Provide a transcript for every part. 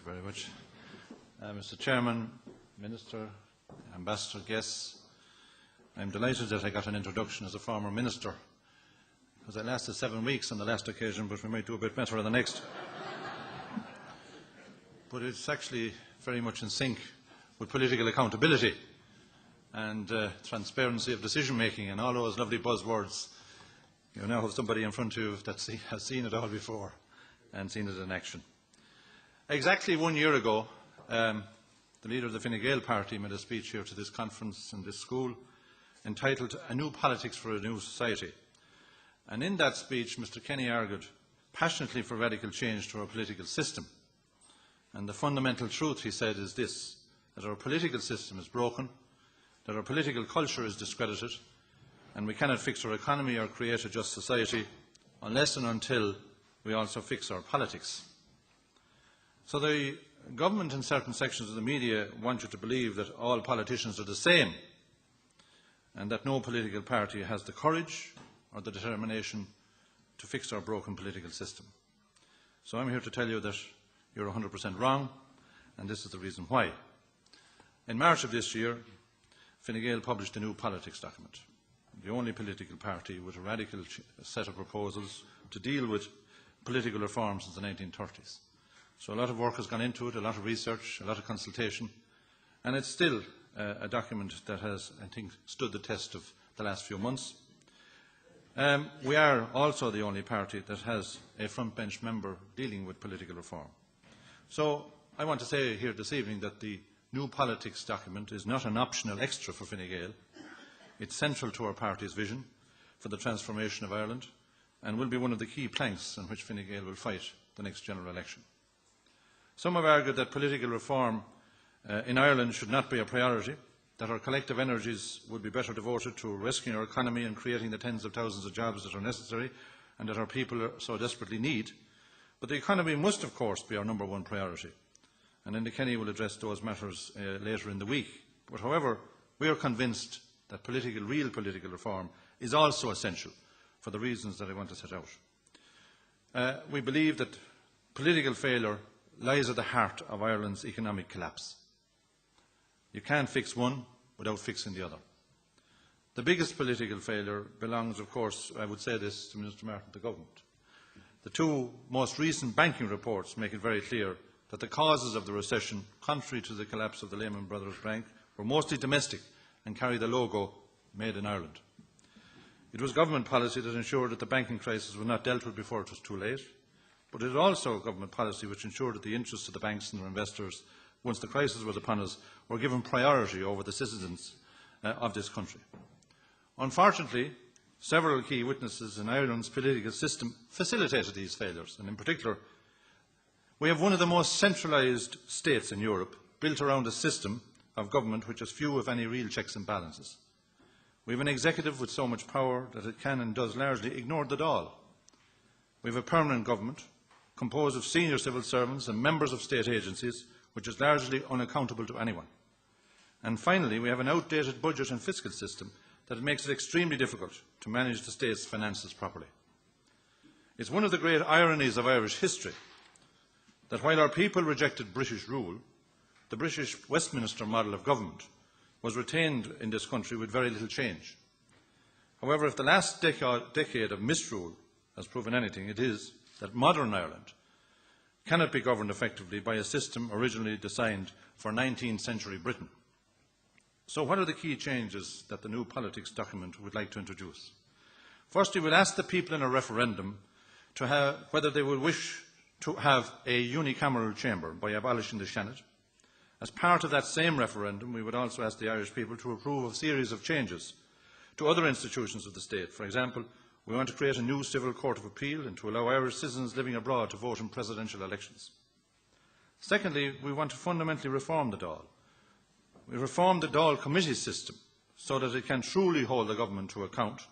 very much. Mr Chairman, Minister, Ambassador, guests, I'm delighted that I got an introduction as a former Minister, because I lasted 7 weeks on the last occasion, but we might do a bit better on the next. But it's actually very much in sync with political accountability and transparency of decision-making and all those lovely buzzwords. You now have somebody in front of you that has seen it all before and seen it in action. Exactly 1 year ago, the leader of the Fine Gael party made a speech here to this conference in this school entitled "A New Politics for a New Society." And in that speech, Mr Kenny argued passionately for radical change to our political system. And the fundamental truth, he said, is this: that our political system is broken, that our political culture is discredited, and we cannot fix our economy or create a just society unless and until we also fix our politics. So the government and certain sections of the media want you to believe that all politicians are the same and that no political party has the courage or the determination to fix our broken political system. So I'm here to tell you that you're 100% wrong, and this is the reason why. In March of this year, Fine Gael published a new politics document, the only political party with a radical set of proposals to deal with political reform since the 1930s. So a lot of work has gone into it, a lot of research, a lot of consultation, and it's still a document that has, I think, stood the test of the last few months. We are also the only party that has a front bench member dealing with political reform. So I want to say here this evening that the new politics document is not an optional extra for Fine Gael. It's central to our party's vision for the transformation of Ireland and will be one of the key planks on which Fine Gael will fight the next general election. Some have argued that political reform in Ireland should not be a priority, that our collective energies would be better devoted to rescuing our economy and creating the tens of thousands of jobs that are necessary and that our people so desperately need. But the economy must, of course, be our number one priority. And Enda Kenny will address those matters later in the week. But however, we are convinced that real political reform is also essential for the reasons that I want to set out. We believe that political failure lies at the heart of Ireland's economic collapse. You can't fix one without fixing the other. The biggest political failure belongs, of course, I would say this to Minister Martin, the government. The two most recent banking reports make it very clear that the causes of the recession, contrary to the collapse of the Lehman Brothers Bank, were mostly domestic and carry the logo "Made in Ireland." It was government policy that ensured that the banking crisis was not dealt with before it was too late, but it is also government policy which ensured that the interests of the banks and their investors, once the crisis was upon us, were given priority over the citizens of this country. Unfortunately, several key witnesses in Ireland's political system facilitated these failures, and in particular, we have one of the most centralised states in Europe, built around a system of government which has few, if any, real checks and balances. We have an executive with so much power that it can and does largely ignore the Dáil. We have a permanent government composed of senior civil servants and members of state agencies, which is largely unaccountable to anyone. And finally, we have an outdated budget and fiscal system that makes it extremely difficult to manage the state's finances properly. It's one of the great ironies of Irish history that while our people rejected British rule, the British Westminster model of government was retained in this country with very little change. However, if the last decade of misrule has proven anything, it is that modern Ireland cannot be governed effectively by a system originally designed for 19th century Britain. So what are the key changes that the new politics document would like to introduce? Firstly, we'll ask the people in a referendum whether they will wish to have a unicameral chamber by abolishing the Seanad. As part of that same referendum, we would also ask the Irish people to approve of a series of changes to other institutions of the state. For example, we want to create a new civil court of appeal and to allow Irish citizens living abroad to vote in presidential elections. Secondly, we want to fundamentally reform the Dáil. We reform the Dáil committee system so that it can truly hold the government to account,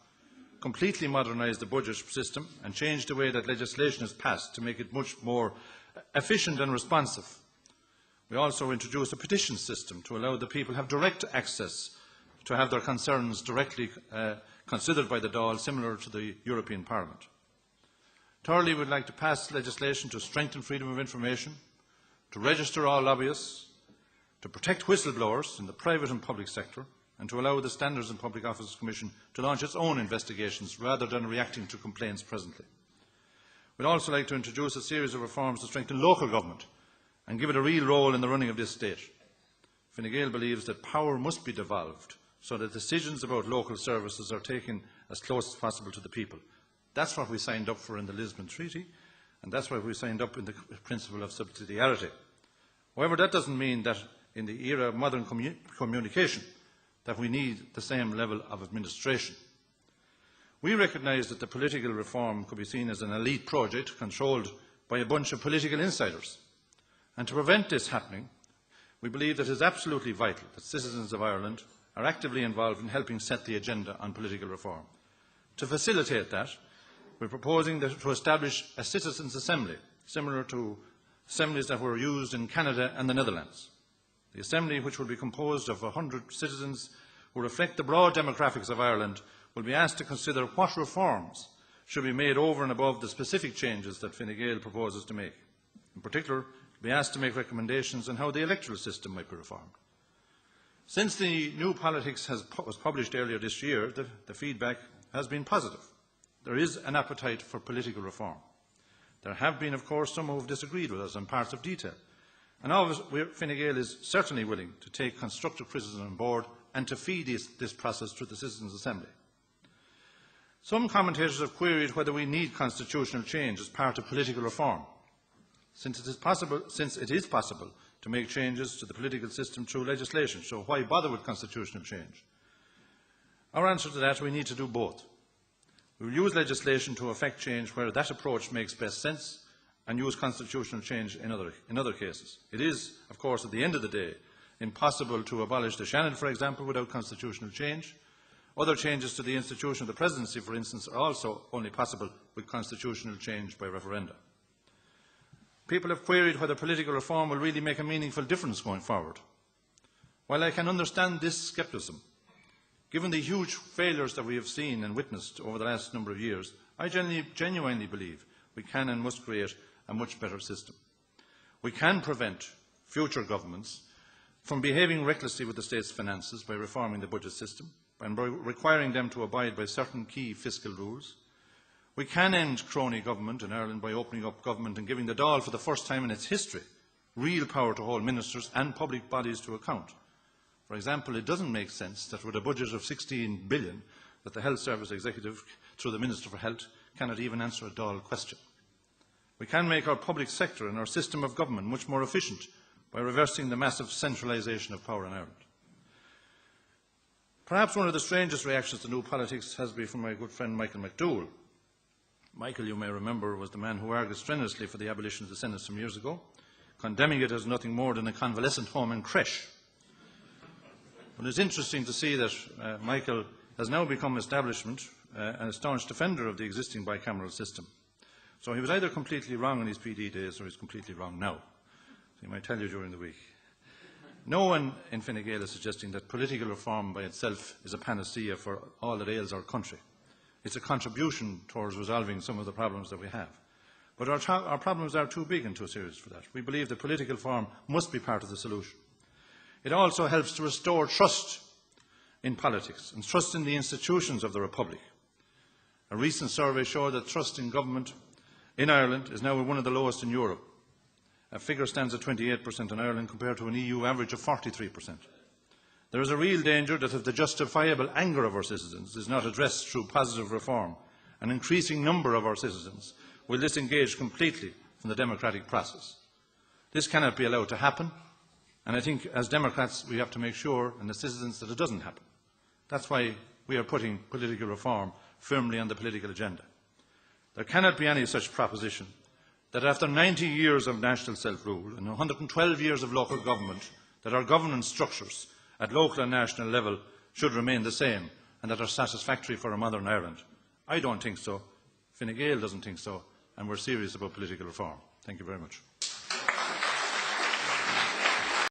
completely modernise the budget system and change the way that legislation is passed to make it much more efficient and responsive. We also introduce a petition system to allow the people to have direct access to have their concerns directly considered by the Dáil, similar to the European Parliament. Thirdly, we would like to pass legislation to strengthen freedom of information, to register all lobbyists, to protect whistleblowers in the private and public sector, and to allow the Standards and Public Office Commission to launch its own investigations rather than reacting to complaints presently. We would also like to introduce a series of reforms to strengthen local government and give it a real role in the running of this state. Fine Gael believes that power must be devolved so that decisions about local services are taken as close as possible to the people. That's what we signed up for in the Lisbon Treaty, and that's why we signed up in the principle of subsidiarity. However, that doesn't mean that in the era of modern communication that we need the same level of administration. We recognise that the political reform could be seen as an elite project controlled by a bunch of political insiders. And to prevent this happening, we believe that it is absolutely vital that citizens of Ireland are actively involved in helping set the agenda on political reform. To facilitate that, we are proposing to establish a citizens' assembly, similar to assemblies that were used in Canada and the Netherlands. The assembly, which will be composed of 100 citizens who reflect the broad demographics of Ireland, will be asked to consider what reforms should be made over and above the specific changes that Fine Gael proposes to make. In particular, it will be asked to make recommendations on how the electoral system might be reformed. Since the New Politics was published earlier this year, the feedback has been positive. There is an appetite for political reform. There have been, of course, some who have disagreed with us on parts of detail. And Fine Gael is certainly willing to take constructive criticism on board and to feed this process through the Citizens' Assembly. Some commentators have queried whether we need constitutional change as part of political reform, since it is possible to make changes to the political system through legislation, so why bother with constitutional change? Our answer to that, we need to do both. We will use legislation to effect change where that approach makes best sense, and use constitutional change in other cases. It is, of course, at the end of the day, impossible to abolish the Shannon, for example, without constitutional change. Other changes to the institution of the presidency, for instance, are also only possible with constitutional change by referenda. People have queried whether political reform will really make a meaningful difference going forward. While I can understand this scepticism, given the huge failures that we have seen and witnessed over the last number of years, I genuinely believe we can and must create a much better system. We can prevent future governments from behaving recklessly with the state's finances by reforming the budget system and by requiring them to abide by certain key fiscal rules. We can end crony government in Ireland by opening up government and giving the Dáil, for the first time in its history, real power to hold ministers and public bodies to account. For example, it doesn't make sense that with a budget of 16 billion that the Health Service Executive, through the Minister for Health, cannot even answer a Dáil question. We can make our public sector and our system of government much more efficient by reversing the massive centralisation of power in Ireland. Perhaps one of the strangest reactions to New Politics has been from my good friend Michael McDowell. Michael, you may remember, was the man who argued strenuously for the abolition of the Senate some years ago, condemning it as nothing more than a convalescent home and creche. But it's interesting to see that Michael has now become establishment and a staunch defender of the existing bicameral system. So he was either completely wrong in his PD days or he's completely wrong now. So he might tell you during the week. No one in Fine Gael is suggesting that political reform by itself is a panacea for all that ails our country. It's a contribution towards resolving some of the problems that we have. But our problems are too big and too serious for that. We believe that political reform must be part of the solution. It also helps to restore trust in politics and trust in the institutions of the Republic. A recent survey showed that trust in government in Ireland is now one of the lowest in Europe. A figure stands at 28% in Ireland compared to an EU average of 43%. There is a real danger that if the justifiable anger of our citizens is not addressed through positive reform, an increasing number of our citizens will disengage completely from the democratic process. This cannot be allowed to happen, and I think as Democrats we have to make sure, and as citizens, that it doesn't happen. That's why we are putting political reform firmly on the political agenda. There cannot be any such proposition that after 90 years of national self-rule and 112 years of local government, that our governance structures at local and national level should remain the same and that are satisfactory for a modern Ireland. I don't think so, Fine Gael doesn't think so, and we're serious about political reform. Thank you very much.